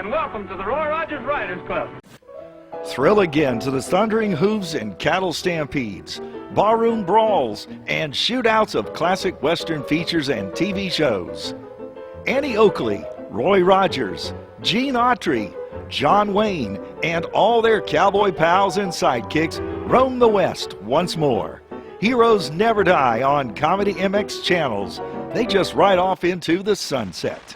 and welcome to the Roy Rogers Riders Club. Thrill again to the thundering hooves and cattle stampedes, barroom brawls, and shootouts of classic Western features and TV shows. Annie Oakley, Roy Rogers, Gene Autry, John Wayne, and all their cowboy pals and sidekicks roam the West once more. Heroes never die on ComedyMX Channels. They just ride off into the sunset.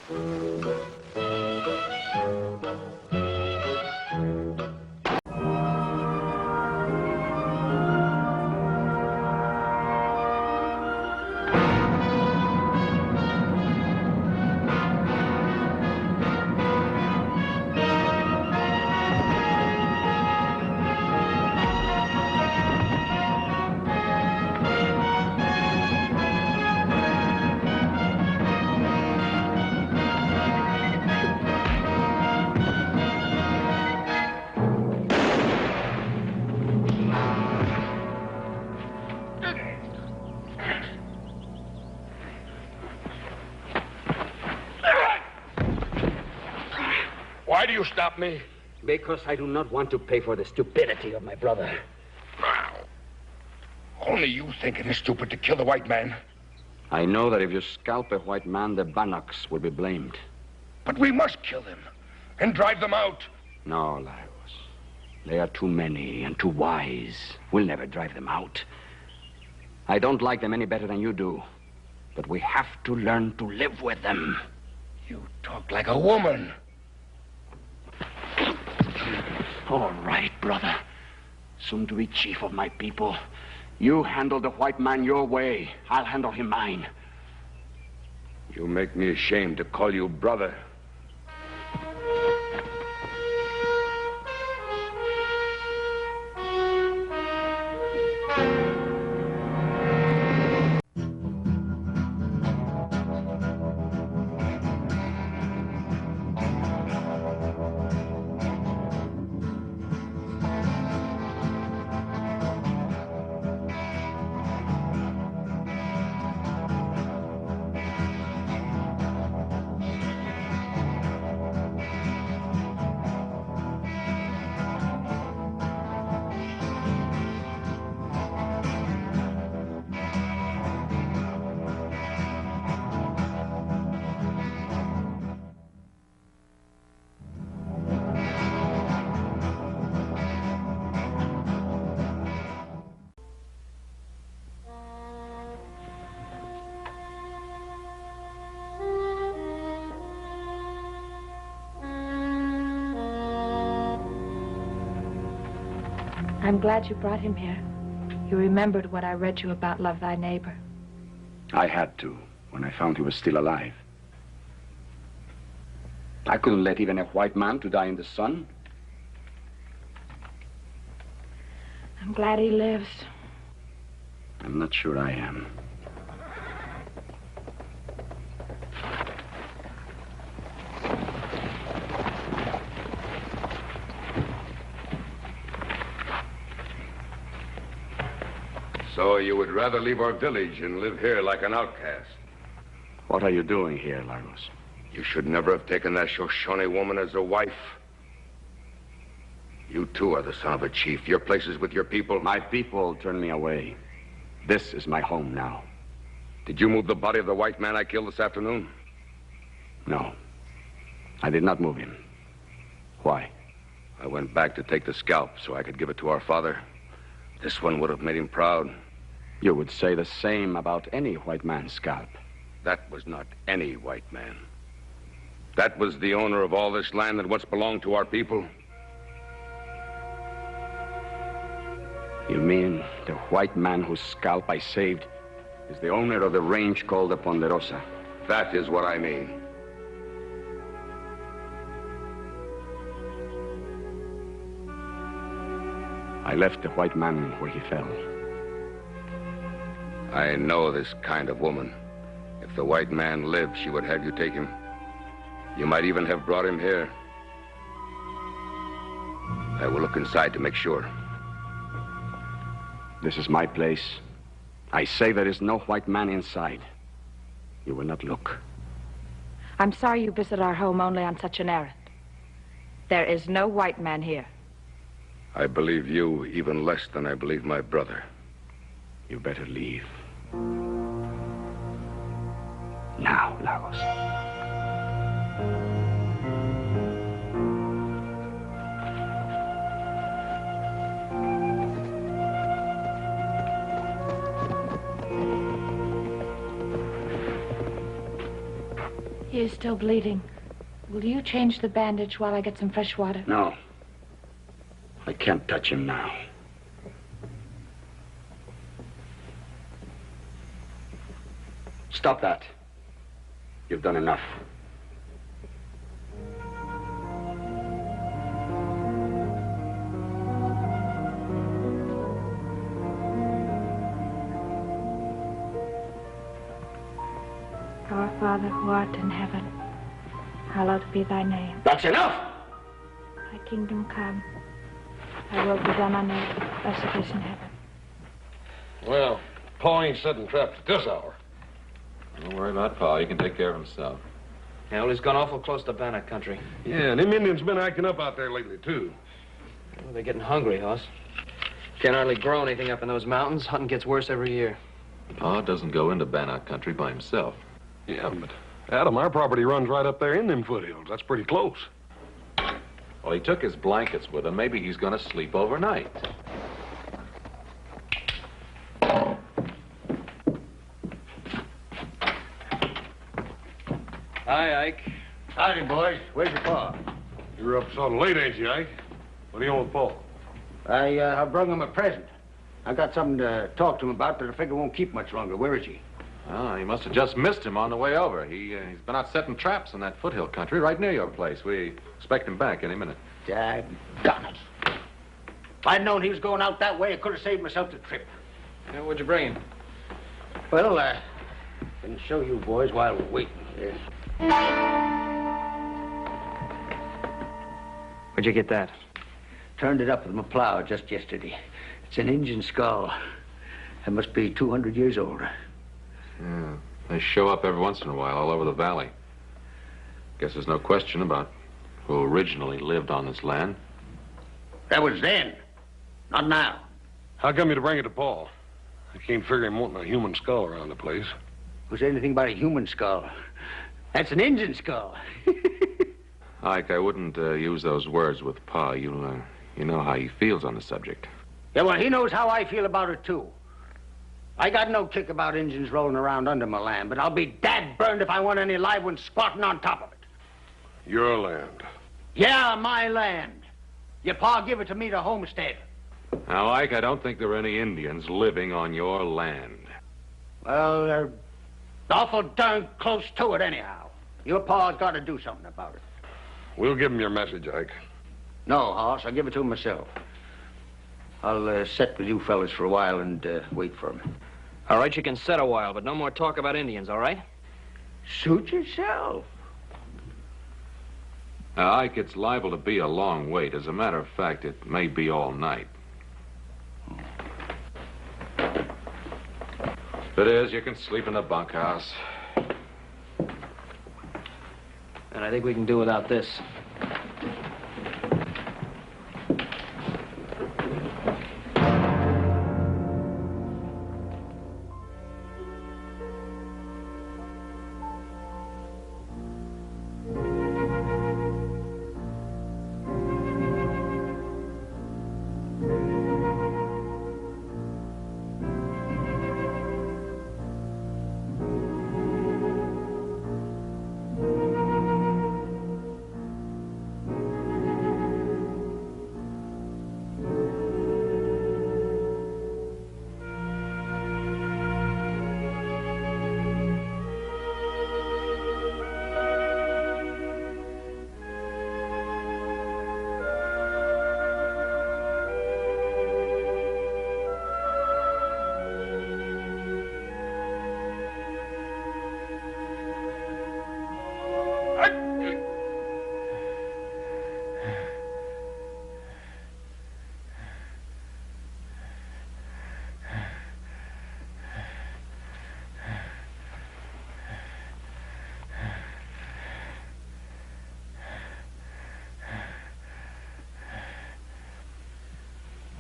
Why do you stop me? Because I do not want to pay for the stupidity of my brother. Wow. Only you think it is stupid to kill the white man. I know that if you scalp a white man, the Bannocks will be blamed. But we must kill them and drive them out. No, Lagos. They are too many and too wise. We'll never drive them out. I don't like them any better than you do. But we have to learn to live with them. You talk like a woman. All right, brother. Soon to be chief of my people. You handle the white man your way. I'll handle him mine. You make me ashamed to call you brother. I'm glad you brought him here. You remembered what I read you about Love Thy Neighbor. I had to, when I found he was still alive. I couldn't let even a white man to die in the sun. I'm glad he lives. I'm not sure I am. So you would rather leave our village and live here like an outcast? What are you doing here, Lagos? You should never have taken that Shoshone woman as a wife. You too are the son of a chief. Your place is with your people. My people turned me away. This is my home now. Did you move the body of the white man I killed this afternoon? No. I did not move him. Why? I went back to take the scalp so I could give it to our father. This one would have made him proud. You would say the same about any white man's scalp. That was not any white man. That was the owner of all this land that once belonged to our people. You mean the white man whose scalp I saved is the owner of the range called the Ponderosa? That is what I mean. I left the white man where he fell. I know this kind of woman. If the white man lived, she would have you take him. You might even have brought him here. I will look inside to make sure. This is my place. I say there is no white man inside. You will not look. I'm sorry you visit our home only on such an errand. There is no white man here. I believe you even less than I believe my brother. You better leave. Now, Lagos. He is still bleeding. Will you change the bandage while I get some fresh water? No. I can't touch him now. Stop that. You've done enough. Our Father who art in heaven, hallowed be thy name. That's enough! Thy kingdom come. Thy will be done on earth as it is in heaven. Well, Pa ain't setting traps at this hour. Don't worry about Pa. He can take care of himself. Yeah, well, he's gone awful close to Bannock country. Yeah, and them Indians been acting up out there lately, too. Well, they're getting hungry, Hoss. Can't hardly grow anything up in those mountains. Hunting gets worse every year. Pa doesn't go into Bannock country by himself. Yeah, but Adam, our property runs right up there in them foothills. That's pretty close. Well, he took his blankets with him. Maybe he's going to sleep overnight. Hi, Ike. Howdy, boys. Where's your pa? You're up so late, ain't you, Ike? What do you want with Paul? I brung him a present. I got something to talk to him about that I figure won't keep much longer. Where is he? Oh, you must have just missed him on the way over. He's been out setting traps in that foothill country right near your place. We expect him back any minute. Daggone it. If I'd known he was going out that way, I could have saved myself the trip. Yeah, what'd you bring him? Well, I can show you boys while we're waiting here. Where'd you get that? Turned it up with my plow just yesterday. It's an Indian skull. It must be 200 years old. Yeah, they show up every once in a while all over the valley. Guess there's no question about who originally lived on this land. That was then, not now. How come you to bring it to Paul? I can't figure him wanting a human skull around the place. Who said anything about a human skull? That's an Indian skull. Ike, I wouldn't use those words with Pa. You know how he feels on the subject. Yeah, well, he knows how I feel about it, too. I got no kick about Indians rolling around under my land, but I'll be dad-burned if I want any live ones squatting on top of it. Your land. Yeah, my land. Your pa give it to me to homestead. Now, Ike, I don't think there are any Indians living on your land. Well, they're awful darn close to it anyhow. Your pa's got to do something about it. We'll give him your message, Ike. No, Hoss, I'll give it to him myself. I'll sit with you fellas for a while and wait for him. All right, you can sit a while, but no more talk about Indians, all right? Suit yourself. Now, Ike, it's liable to be a long wait. As a matter of fact, it may be all night. If it is, you can sleep in the bunkhouse. And I think we can do without this.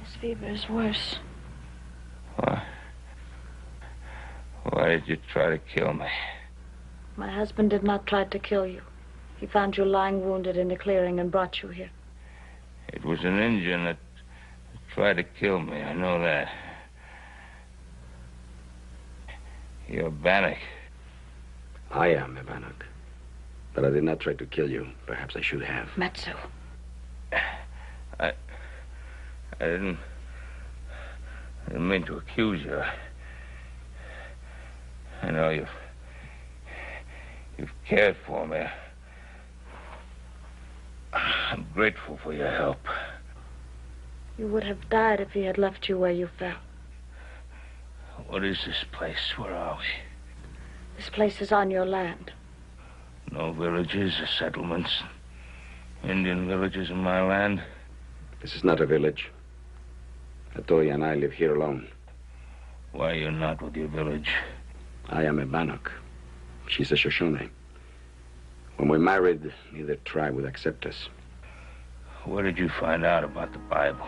His fever is worse. Why did you try to kill me? My husband did not try to kill you. He found you lying wounded in the clearing and brought you here. It was an Indian that tried to kill me. I know that. You're Bannock. I am a Bannock. But I did not try to kill you. Perhaps I should have. Metsu. I didn't mean to accuse you. I know you've cared for me. I'm grateful for your help. You would have died if he had left you where you fell. What is this place? Where are we? This place is on your land. No villages or settlements. Indian villages in my land. This is not a village. Atoya and I live here alone. Why are you not with your village? I am a Bannock. She's a Shoshone. When we married, neither tribe would accept us. Where did you find out about the Bible?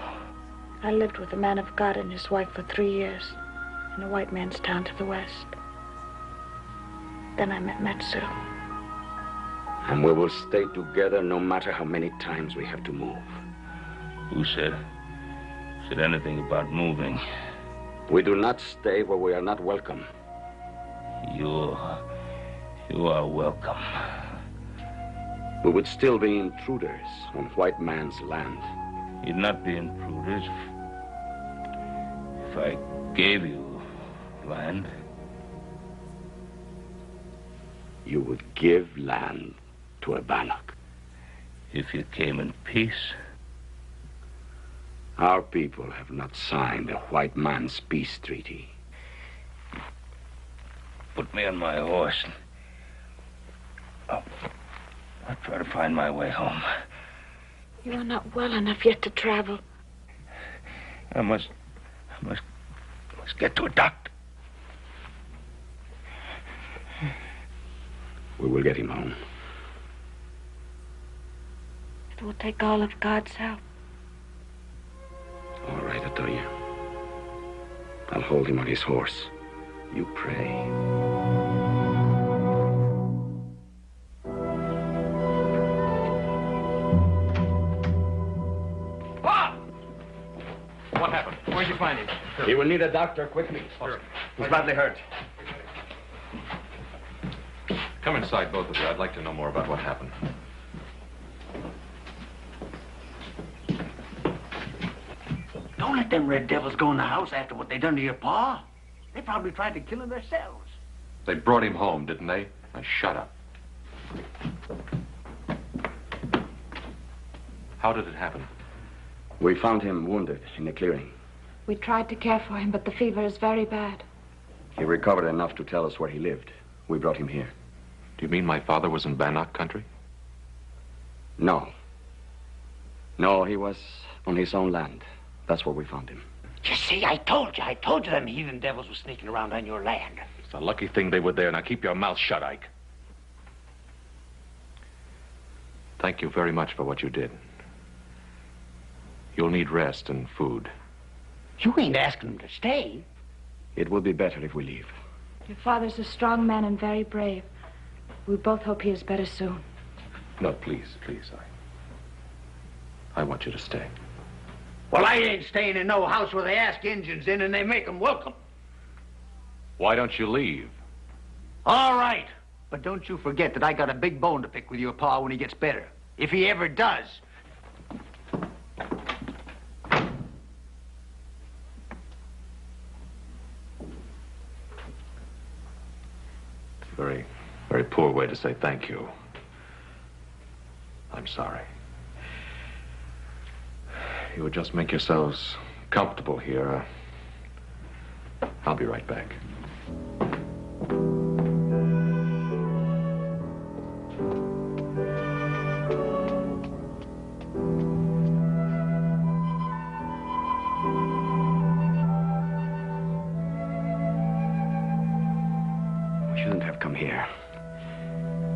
I lived with a man of God and his wife for 3 years in a white man's town to the west. Then I met Metsu. And we will stay together no matter how many times we have to move. Who said anything about moving? We do not stay where we are not welcome. You are welcome. We would still be intruders on white man's land. You'd not be intruders if I gave you land. You would give land to a Bannock. If you came in peace. Our people have not signed a white man's peace treaty. Put me on my horse. I'll try to find my way home. You are not well enough yet to travel. I must get to a doctor. We will get him home. It will take all of God's help. All right, Atoya. I'll hold him on his horse. You pray. What happened? Where'd you find him? He will need a doctor quickly. Sure. He's badly hurt. Come inside, both of you. I'd like to know more about what happened. Don't let them red devils go in the house after what they done to your pa. They probably tried to kill him themselves. They brought him home, didn't they? Now, shut up. How did it happen? We found him wounded in the clearing. We tried to care for him, but the fever is very bad. He recovered enough to tell us where he lived. We brought him here. Do you mean my father was in Bannock country? No. No, he was on his own land. That's where we found him. You see, I told you them heathen devils were sneaking around on your land. It's a lucky thing they were there. Now keep your mouth shut, Ike. Thank you very much for what you did. You'll need rest and food. You ain't asking them to stay. It will be better if we leave. Your father's a strong man and very brave. We both hope he is better soon. No, please, I want you to stay. Well, I ain't staying in no house where they ask Injuns in and they make them welcome. Why don't you leave? All right. But don't you forget that I got a big bone to pick with your pa when he gets better. If he ever does. It's a very, very poor way to say thank you. I'm sorry. You would just make yourselves comfortable here. I'll be right back. We shouldn't have come here.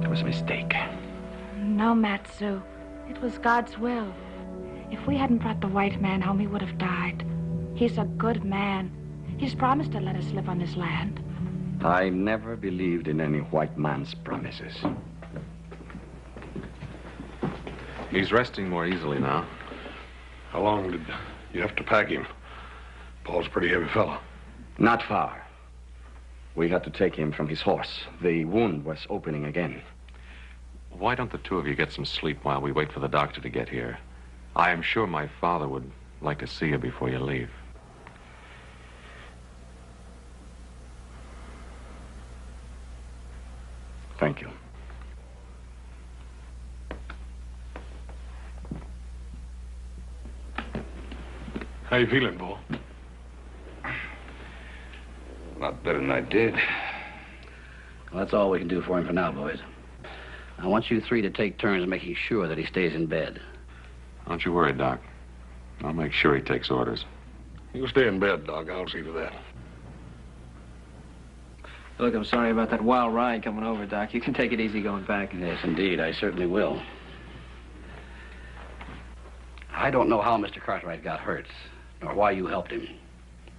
It was a mistake. No, Matsu. It was God's will. If we hadn't brought the white man home, he would have died. He's a good man. He's promised to let us live on his land. I never believed in any white man's promises. He's resting more easily now. How long did you have to pack him? Paul's a pretty heavy fellow. Not far. We had to take him from his horse. The wound was opening again. Why don't the two of you get some sleep while we wait for the doctor to get here? I am sure my father would like to see you before you leave. Thank you. How you feeling, Paul? A lot better than I did. Well, that's all we can do for him for now, boys. I want you three to take turns making sure that he stays in bed. Don't you worry, Doc. I'll make sure he takes orders. You stay in bed, Doc. I'll see to that. Look, I'm sorry about that wild ride coming over, Doc. You can take it easy going back. Yes, indeed. I certainly will. I don't know how Mr. Cartwright got hurt, nor why you helped him.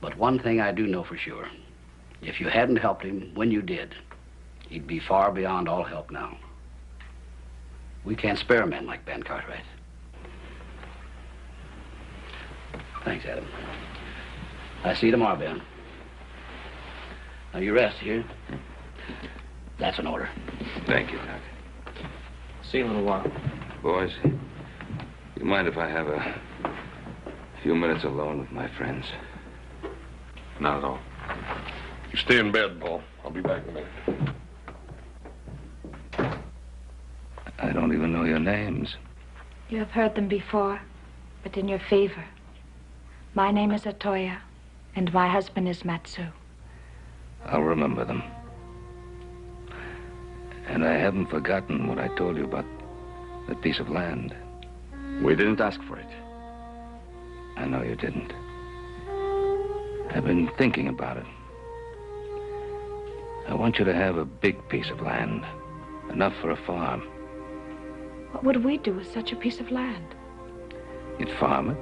But one thing I do know for sure. If you hadn't helped him when you did, he'd be far beyond all help now. We can't spare men like Ben Cartwright. Thanks, Adam. I'll see you tomorrow, Ben. Now, you rest here. That's an order. Thank you, Doc. See you in a little while. Boys, you mind if I have a few minutes alone with my friends? Not at all. You stay in bed, Paul. I'll be back in a minute. I don't even know your names. You have heard them before, but in your favor. My name is Atoya, and my husband is Matsu. I'll remember them. And I haven't forgotten what I told you about that piece of land. We didn't ask for it. I know you didn't. I've been thinking about it. I want you to have a big piece of land, enough for a farm. What would we do with such a piece of land? You'd farm it,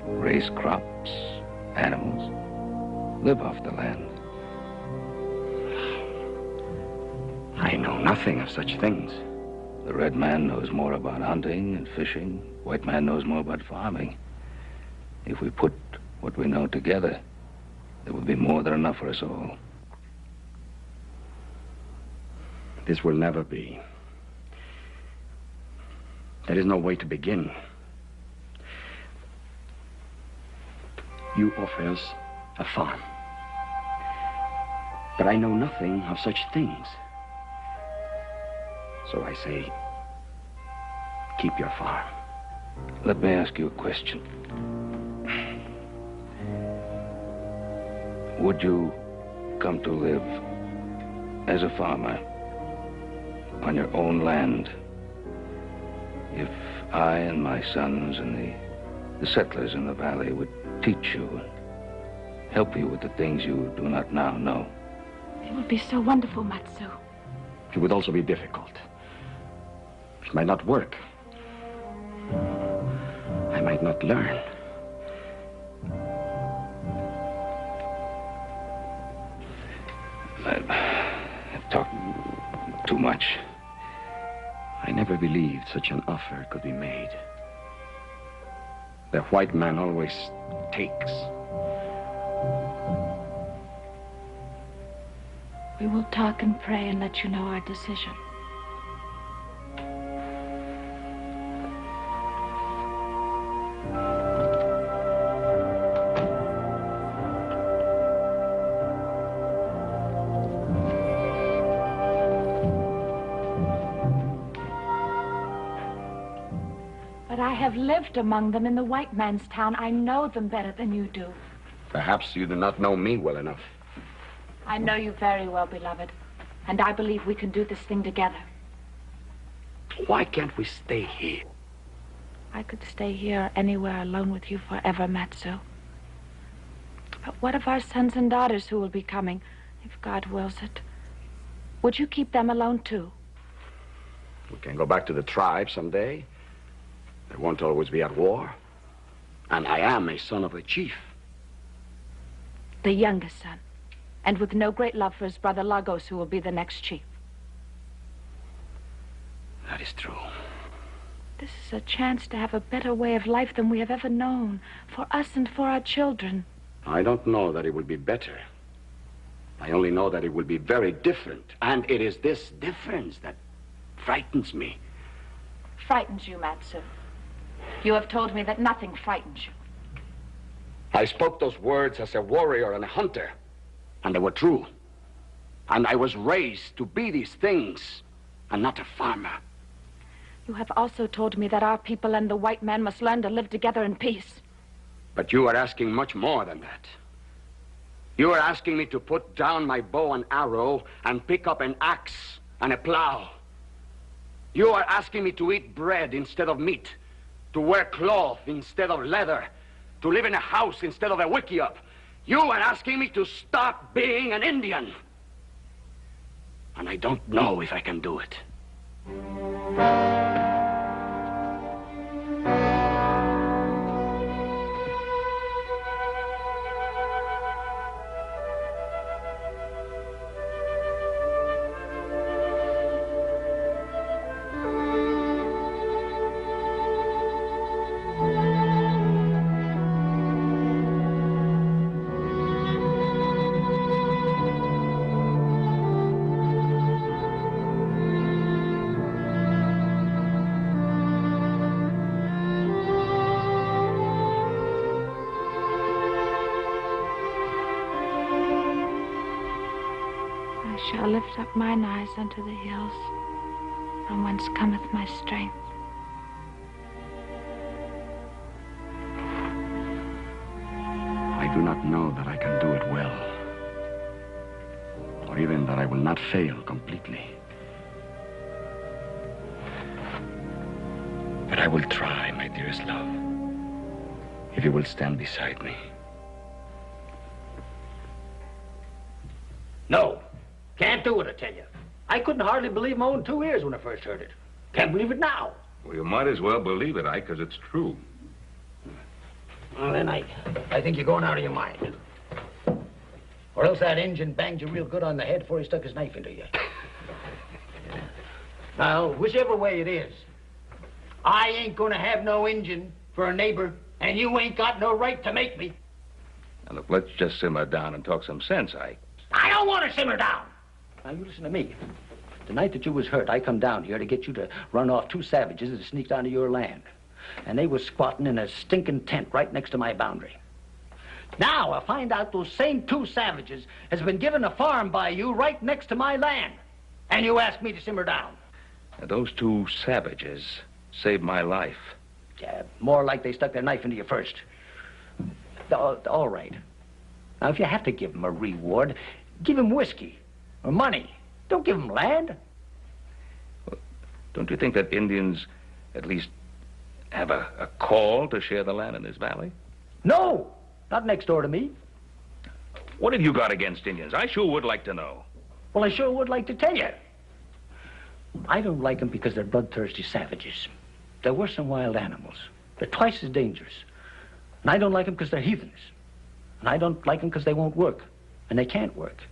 raise crops, animals, live off the land. I know nothing of such things. The red man knows more about hunting and fishing. White man knows more about farming. If we put what we know together, there will be more than enough for us all. This will never be. There is no way to begin. You offer us a farm. But I know nothing of such things. So I say, keep your farm. Let me ask you a question. Would you come to live as a farmer on your own land if I and my sons and the settlers in the valley would teach you and help you with the things you do not now know? It would be so wonderful, Matsu. It would also be difficult. It might not work. I might not learn. I've talked too much. I never believed such an offer could be made. The white man always takes. We will talk and pray and let you know our decision. But I have lived among them in the white man's town. I know them better than you do. Perhaps you do not know me well enough. I know you very well, beloved. And I believe we can do this thing together. Why can't we stay here? I could stay here or anywhere alone with you forever, Matsu. But what of our sons and daughters who will be coming, if God wills it? Would you keep them alone, too? We can go back to the tribe someday. They won't always be at war. And I am a son of a chief. The youngest son. And with no great love for his brother Lagos, who will be the next chief. That is true. This is a chance to have a better way of life than we have ever known. For us and for our children. I don't know that it will be better. I only know that it will be very different. And it is this difference that frightens me. Frightens you, Matsu. You have told me that nothing frightens you. I spoke those words as a warrior and a hunter. And they were true. And I was raised to be these things and not a farmer. You have also told me that our people and the white man must learn to live together in peace. But you are asking much more than that. You are asking me to put down my bow and arrow and pick up an axe and a plow. You are asking me to eat bread instead of meat, to wear cloth instead of leather, to live in a house instead of a wickiup. You are asking me to stop being an Indian. And I don't know if I can do it. I shall lift up mine eyes unto the hills, from whence cometh my strength. I do not know that I can do it well, or even that I will not fail completely. But I will try, my dearest love, if you will stand beside me. No. Can't do it, I tell you. I couldn't hardly believe my own 2 ears when I first heard it. Can't believe it now. Well, you might as well believe it, Ike, because it's true. Well, then, I think you're going out of your mind. Or else that Injun banged you real good on the head before he stuck his knife into you. Now, whichever way it is, I ain't gonna have no Injun for a neighbor, and you ain't got no right to make me. Now, look, let's just simmer down and talk some sense, Ike. I don't want to simmer down. Now, you listen to me. The night that you was hurt, I come down here to get you to run off 2 savages that sneaked onto your land. And they was squatting in a stinking tent right next to my boundary. Now, I find out those same 2 savages has been given a farm by you right next to my land. And you ask me to simmer down. Now, those 2 savages saved my life. Yeah, more like they stuck their knife into you first. All right. Now, if you have to give them a reward, give them whiskey or money. Don't give them land. Well, don't you think that Indians at least have a call to share the land in this valley? No, not next door to me. What have you got against Indians? I sure would like to know. Well, I sure would like to tell you. I don't like them because they're bloodthirsty savages. They're worse than wild animals. They're twice as dangerous. And I don't like them because they're heathens. And I don't like them because they won't work. And they can't work.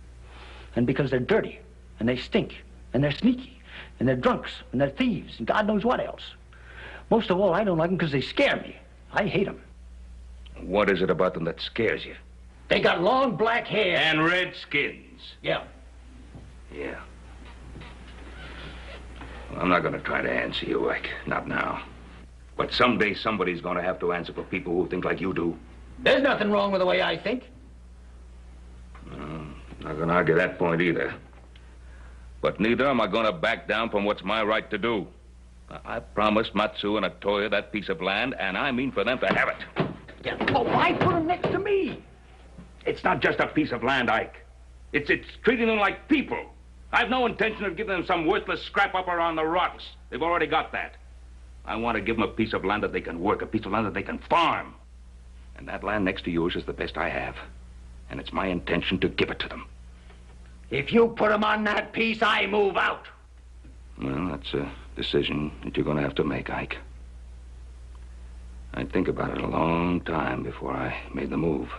And because they're dirty. And they stink. And they're sneaky. And they're drunks. And they're thieves. And God knows what else. Most of all, I don't like them because they scare me. I hate them. What is it about them that scares you? They got long black hair. And red skins. Yeah. Yeah. Well, I'm not going to try to answer you, Ike. Not now. But someday somebody's going to have to answer for people who think like you do. There's nothing wrong with the way I think. Not going to argue that point either. But neither am I going to back down from what's my right to do. I promised Matsu and Atoya that piece of land, and I mean for them to have it. Yeah. Well, why put them next to me? It's not just a piece of land, Ike. It's treating them like people. I've no intention of giving them some worthless scrap up around the rocks. They've already got that. I want to give them a piece of land that they can work, a piece of land that they can farm. And that land next to yours is the best I have. And it's my intention to give it to them. If you put them on that piece, I move out. Well, that's a decision that you're going to have to make, Ike. I'd think about it a long time before I made the move.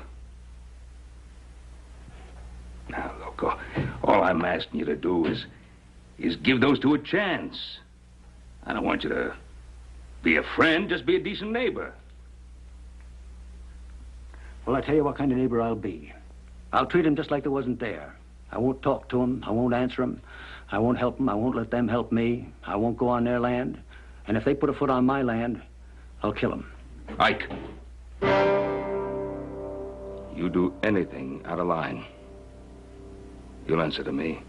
Now, loco, all I'm asking you to do is give those two a chance. I don't want you to be a friend, just be a decent neighbor. Well, I tell you what kind of neighbor I'll be. I'll treat him just like they wasn't there. I won't talk to him. I won't answer him. I won't help them. I won't let them help me. I won't go on their land. And if they put a foot on my land, I'll kill them. Ike. You do anything out of line, you'll answer to me.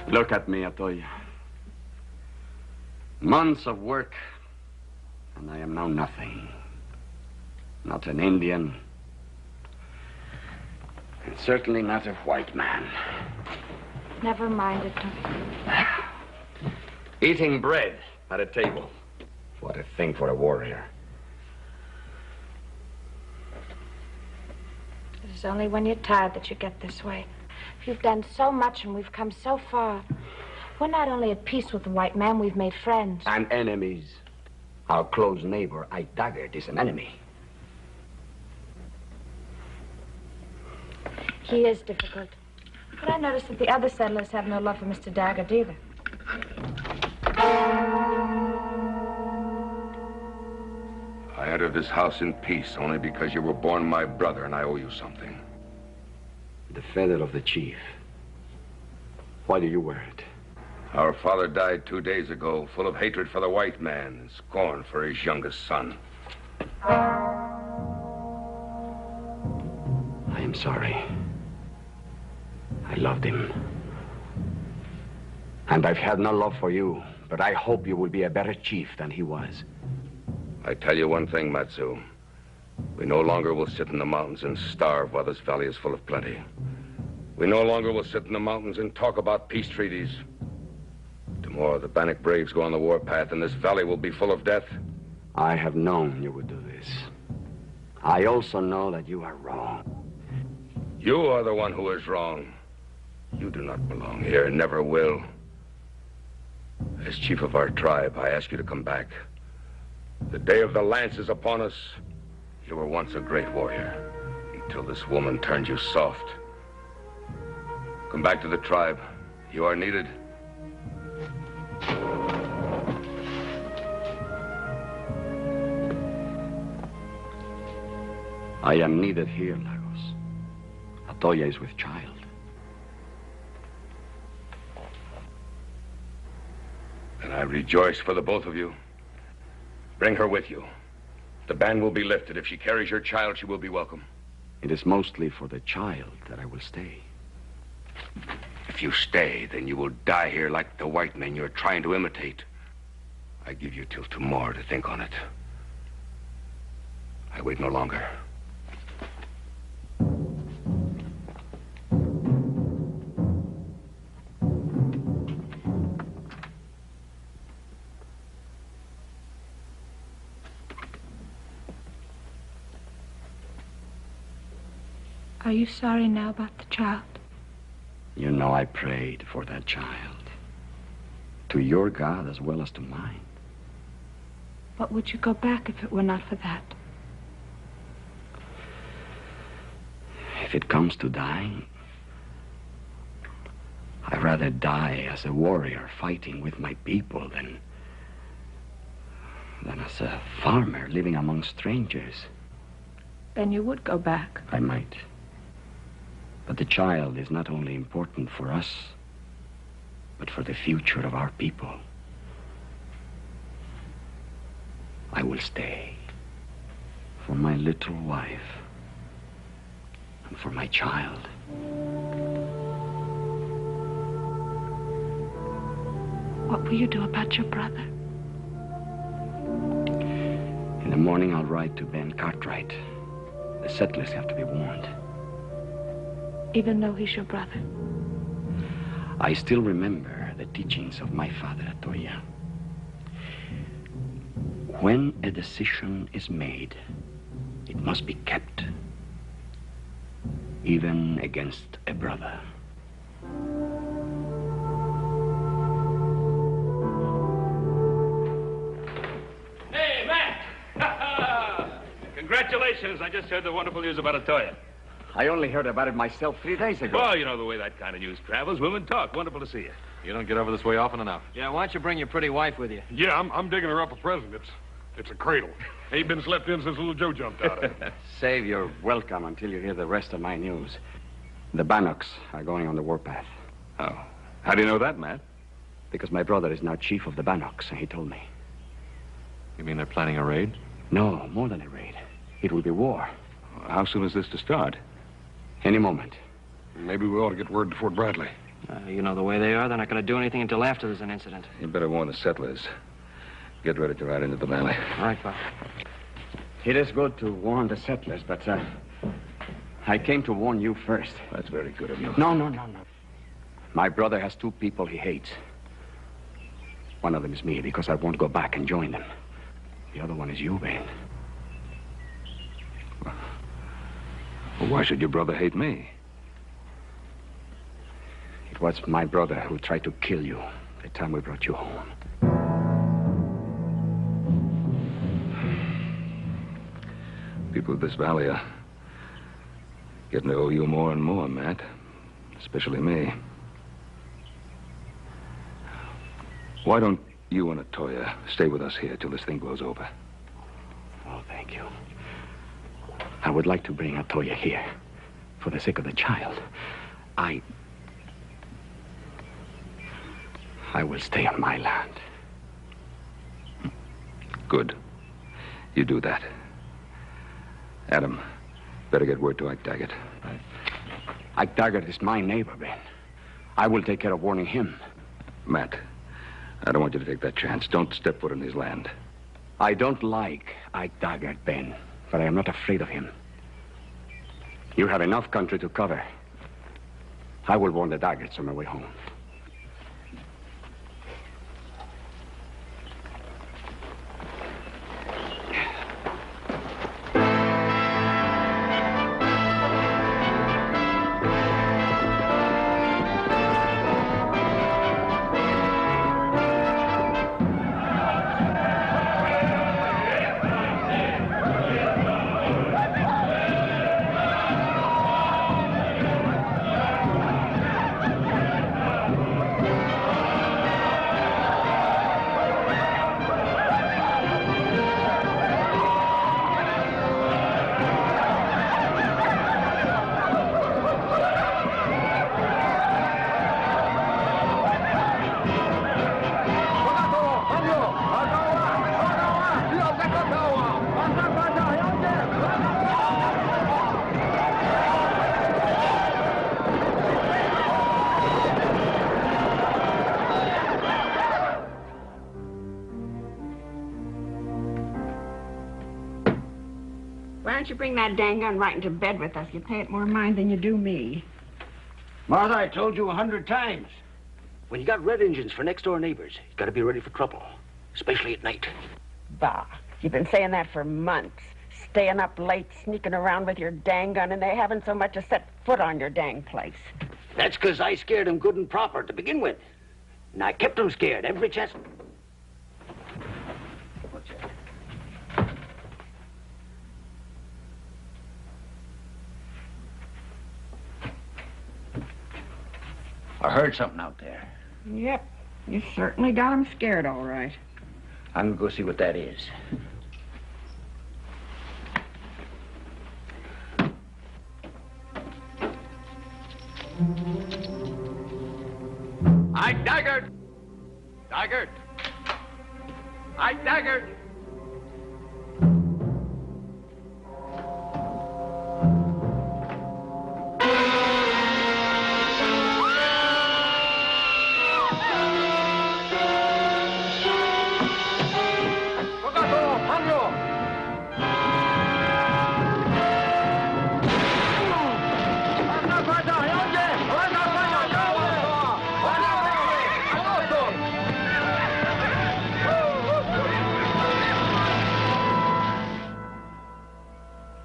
Look at me, Atoya. Months of work, and I am now nothing. Not an Indian, and certainly not a white man. Never mind it. Eating bread at a table. What a thing for a warrior. It is only when you're tired that you get this way. You've done so much and we've come so far. We're not only at peace with the white man, we've made friends. And enemies. Our close neighbor, Ike Daggett, is an enemy. He is difficult. But I noticed that the other settlers have no love for Mr. Daggett either. I entered this house in peace only because you were born my brother and I owe you something. The feather of the chief. Why do you wear it? Our father died 2 days ago, full of hatred for the white man and scorn for his youngest son. I am sorry. I loved him. And I've had no love for you, but I hope you will be a better chief than he was. I tell you one thing, Matsu. We no longer will sit in the mountains and starve while this valley is full of plenty. We no longer will sit in the mountains and talk about peace treaties. Tomorrow, the Bannock braves go on the warpath, and this valley will be full of death. I have known you would do this. I also know that you are wrong. You are the one who is wrong. You do not belong here and never will. As chief of our tribe, I ask you to come back. The day of the lance is upon us. You were once a great warrior, until this woman turned you soft. Come back to the tribe. You are needed. I am needed here, Lagos. Atoya is with child. And I rejoice for the both of you. Bring her with you. The ban will be lifted. If she carries your child, she will be welcome. It is mostly for the child that I will stay. If you stay, then you will die here like the white men you're trying to imitate. I give you till tomorrow to think on it. I wait no longer. Are you sorry now about the child? You know I prayed for that child. To your God as well as to mine. But would you go back if it were not for that? If it comes to dying, I'd rather die as a warrior fighting with my people than as a farmer living among strangers. Then you would go back. I might. But the child is not only important for us, but for the future of our people. I will stay. For my little wife. And for my child. What will you do about your brother? In the morning, I'll ride to Ben Cartwright. The settlers have to be warned. Even though he's your brother? I still remember the teachings of my father, Atoya. When a decision is made, it must be kept, even against a brother. Hey, Matt! Congratulations. I just heard the wonderful news about Atoya. I only heard about it myself 3 days ago. Well, you know the way that kind of news travels. Women talk. Wonderful to see you. You don't get over this way often enough. Yeah, why don't you bring your pretty wife with you? Yeah, I'm digging her up a present. It's a cradle. Ain't been slept in since little Joe jumped out of it. Save your welcome until you hear the rest of my news. The Bannocks are going on the warpath. Oh. How do you know that, Matt? Because my brother is now chief of the Bannocks, and he told me. You mean they're planning a raid? No, more than a raid. It will be war. How soon is this to start? Any moment. Maybe we ought to get word to Fort Bradley. You know the way they are. They're not going to do anything until after there's an incident. You better warn the settlers. Get ready to ride into the valley. All right, Pop. It is good to warn the settlers, but I came to warn you first. That's very good of you. No. My brother has 2 people he hates. One of them is me, because I won't go back and join them. The other one is you, Ben. Well, why should your brother hate me? It was my brother who tried to kill you the time we brought you home. People of this valley are getting to owe you more and more, Matt. Especially me. Why don't you and Atoya stay with us here till this thing blows over? Oh, thank you. I would like to bring Atoya here for the sake of the child. I will stay on my land. Good. You do that. Adam, better get word to Ike Daggett. Ike Daggett is my neighbor, Ben. I will take care of warning him. Matt, I don't want you to take that chance. Don't step foot in his land. I don't like Ike Daggett, Ben, but I am not afraid of him. You have enough country to cover. I will warn the Daggetts on my way home. Why don't you bring that dang gun right into bed with us? You pay it more mind than you do me. Martha, I told you 100 times. When you got red engines for next-door neighbors, you got to be ready for trouble, especially at night. Bah, you've been saying that for months. Staying up late, sneaking around with your dang gun, and they haven't so much as set foot on your dang place. That's because I scared them good and proper to begin with. And I kept them scared every chance. I heard something out there. Yep. You certainly got them scared, all right. I'm gonna go see what that is. I daggered! Daggered! I daggered!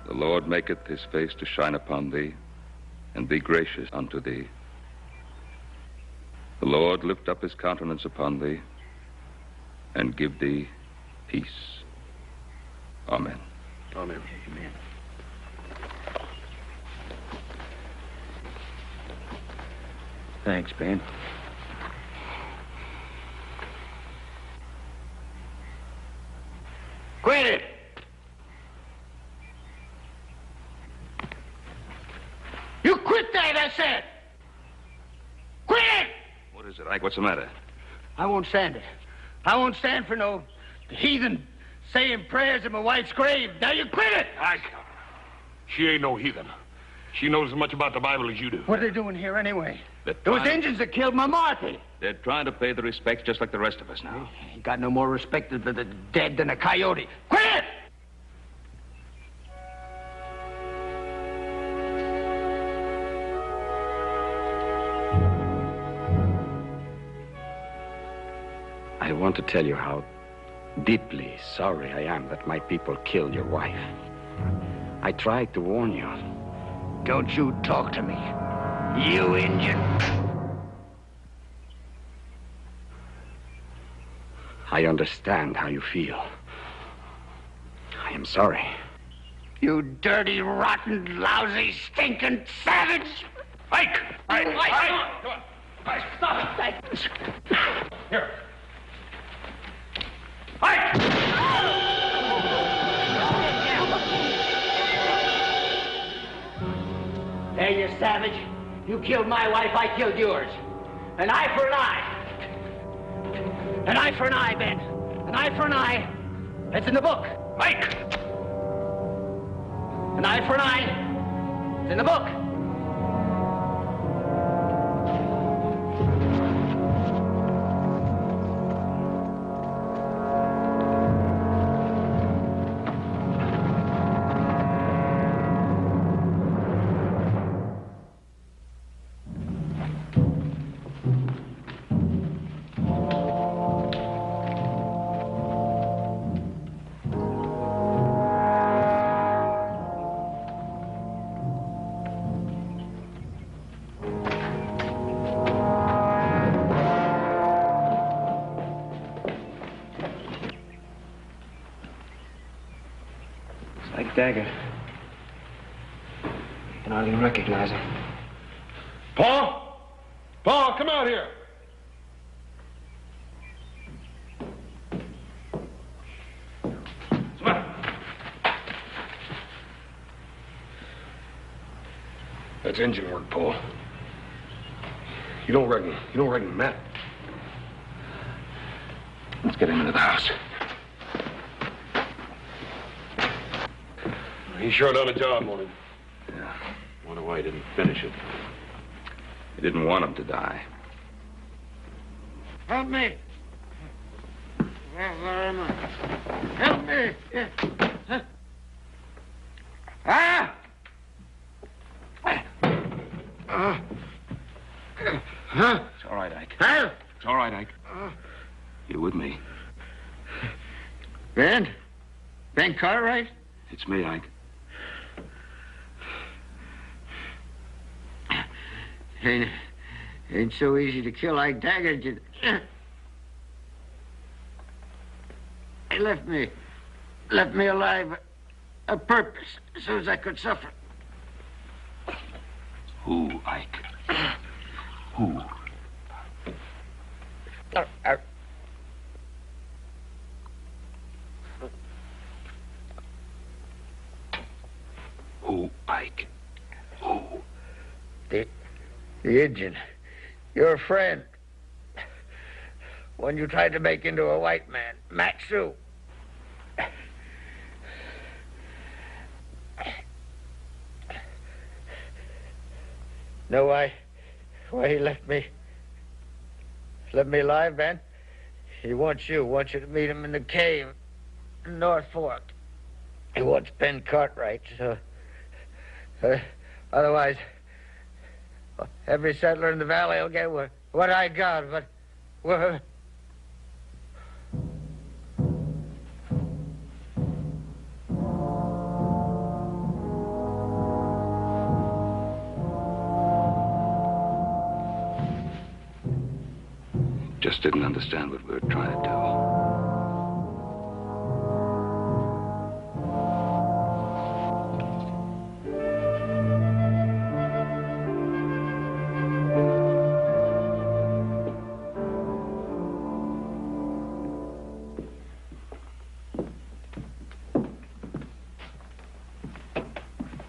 The Lord maketh his face to shine upon thee, and be gracious unto thee. The Lord lift up his countenance upon thee, and give thee peace. Amen. Amen. Amen. Thanks, Ben. Quit it! You quit that, I said! Quit it! What is it, Ike? What's the matter? I won't stand it. I won't stand for no heathen saying prayers at my wife's grave. Now you quit it! Ike, she ain't no heathen. She knows as much about the Bible as you do. What are they doing here anyway? They're It was trying- Indians that killed my Marthy. They're trying to pay the respects just like the rest of us now. He got no more respect for the dead than a coyote. Quit it! I want to tell you how deeply sorry I am that my people killed your wife. I tried to warn you. Don't you talk to me, you Indian. I understand how you feel. I am sorry. You dirty, rotten, lousy, stinking savage! Ike! Ike! Ike! Ike! Come on! Ike, stop it! Here. Ike! Hey, you savage. You killed my wife, I killed yours. An eye for an eye. An eye for an eye, Ben. An eye for an eye. That's in the book. Ike! An eye for an eye. It's in the book. Like dagger. I can hardly recognize him. Paul? Paul, come out here. What's the matter? That's engine work, Paul. You don't reckon Matt? Let's get him into the house. He sure done a job on him. Yeah. Wonder why he didn't finish it. He didn't want him to die. Help me. Where am I? Help me. Yeah. Huh? Ah! Huh? It's all right, Ike. Huh? It's all right, Ike. You with me? Ben? Ben Cartwright? It's me, Ike. Ain't so easy to kill like Daggett. He left me alive a purpose, so as I could suffer. Who, Ike? Who? Who, Ike? Who? The Indian. Your friend. One you tried to make into a white man. Matsu. Know why he left me alive, Ben? He wants you to meet him in the cave in North Fork. He wants Ben Cartwright, so... otherwise, every settler in the valley will get what I got, but... Just didn't understand what we were trying to do.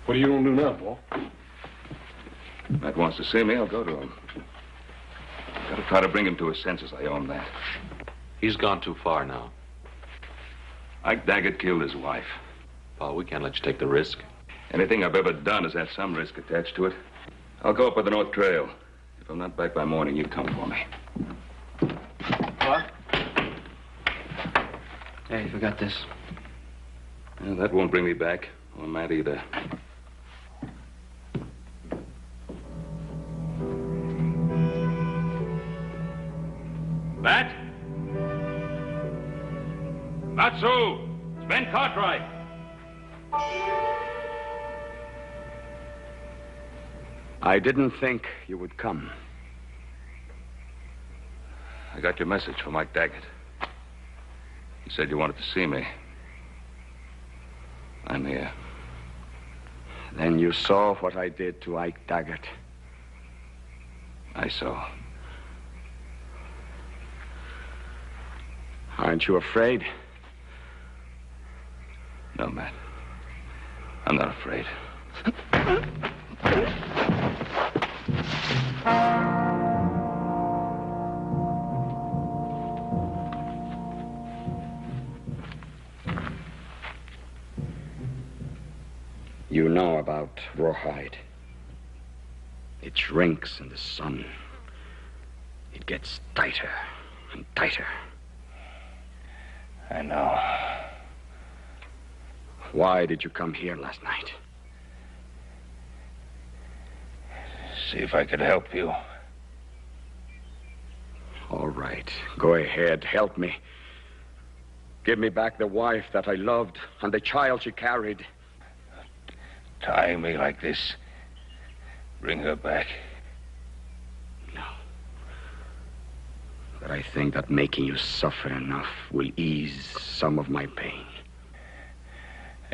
What are you gonna do now, Paul? Matt wants to see me, I'll go to him. Gotta try to bring him to his senses, I own that. He's gone too far now. Ike Daggett killed his wife. Paul, we can't let you take the risk. Anything I've ever done has had some risk attached to it. I'll go up with the North Trail. If I'm not back by morning, you come for me. What? Hey, you forgot this. Well, that won't bring me back. Or Matt either. Matt? Matsu! It's Ben Cartwright. I didn't think you would come. I got your message from Ike Daggett. He said you wanted to see me. I'm here. Then you saw what I did to Ike Daggett. I saw. Aren't you afraid? No, Matt. I'm not afraid. You know about rawhide. It shrinks in the sun. It gets tighter and tighter. I know. Why did you come here last night? See if I could help you. All right. Go ahead. Help me. Give me back the wife that I loved and the child she carried. Tying me like this. Bring her back. No. But I think that making you suffer enough will ease some of my pain.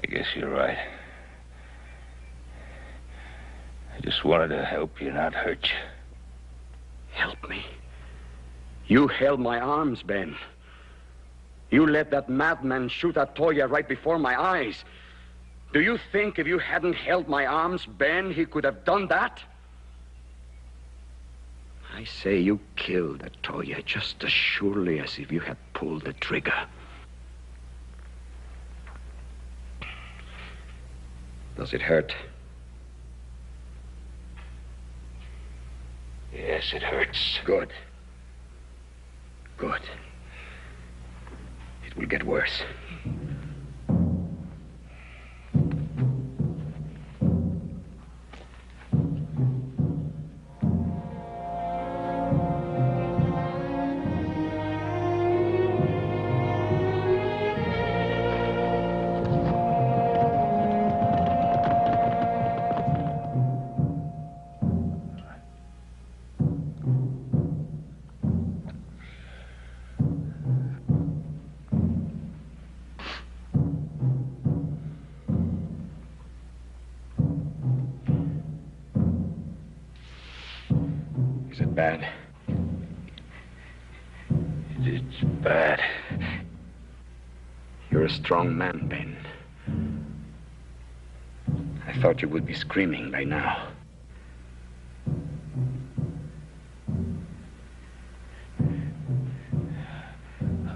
I guess you're right. I just wanted to help you, not hurt you. Help me? You held my arms, Ben. You let that madman shoot at Toya right before my eyes. Do you think if you hadn't held my arms, Ben, he could have done that? I say you killed Toya just as surely as if you had pulled the trigger. Does it hurt? Yes, it hurts. Good. Good. It will get worse. bad? It's bad. You're a strong man, Ben. I thought you would be screaming by now.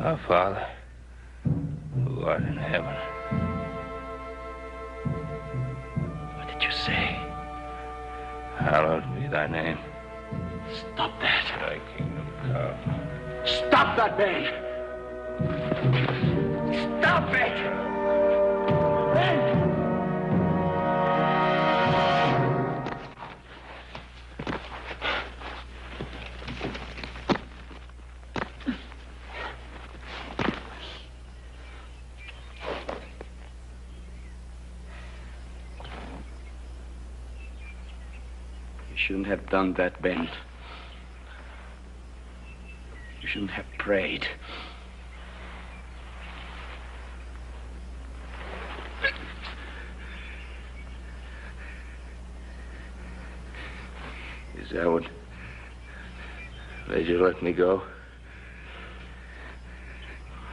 Our Father, who art in heaven. What did you say? Hallowed be thy name. Stop that. Thy kingdom come. Stop that, Ben! Stop it! Ben! You shouldn't have done that, Ben. You shouldn't have prayed. Is that what made you let me go?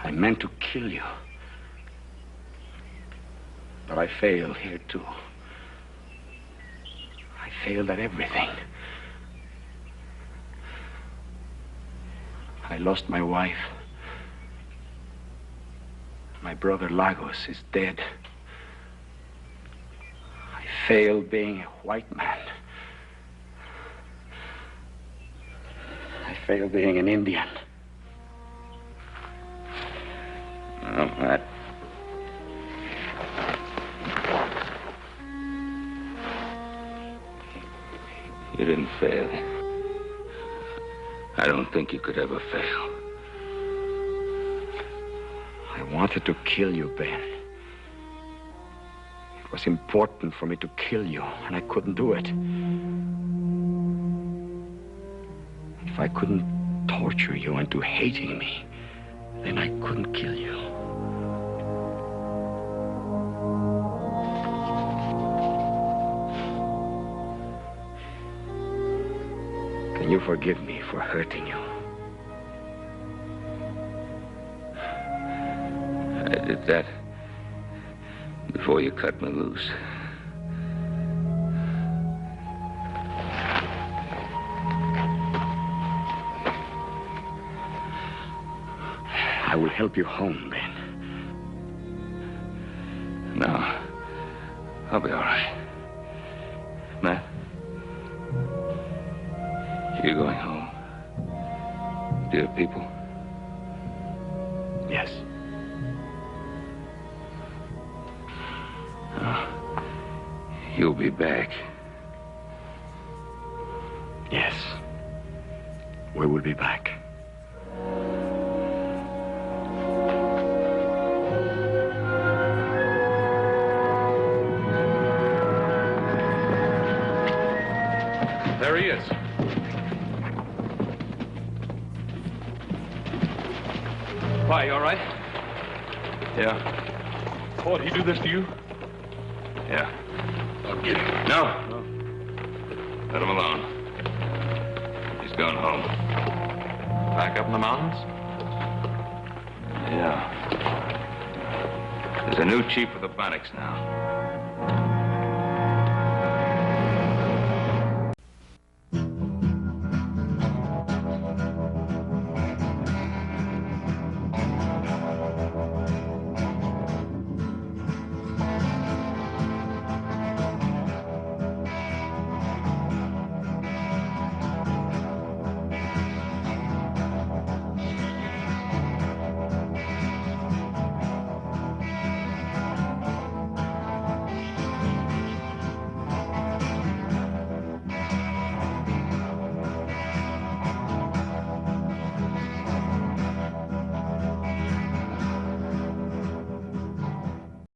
I meant to kill you. But I failed here, too. I failed at everything. I lost my wife. My brother Lagos is dead. I failed being a white man. I failed being an Indian. Oh, Matt. You didn't fail. I don't think you could ever fail. I wanted to kill you, Ben. It was important for me to kill you, and I couldn't do it. If I couldn't torture you into hating me, then I couldn't kill you. Can you forgive me for hurting you? I did that before you cut me loose. I will help you home, Ben. No, I'll be all right. Matt? You're going home. Dear people? Yes. Oh, you'll be back. Yes. We will be back. There he is. Why, you all right? Yeah. Oh, did he do this to you? Yeah. I'll get him. No. Let him alone. He's going home. Back up in the mountains? Yeah. There's a new chief of the Bannocks now.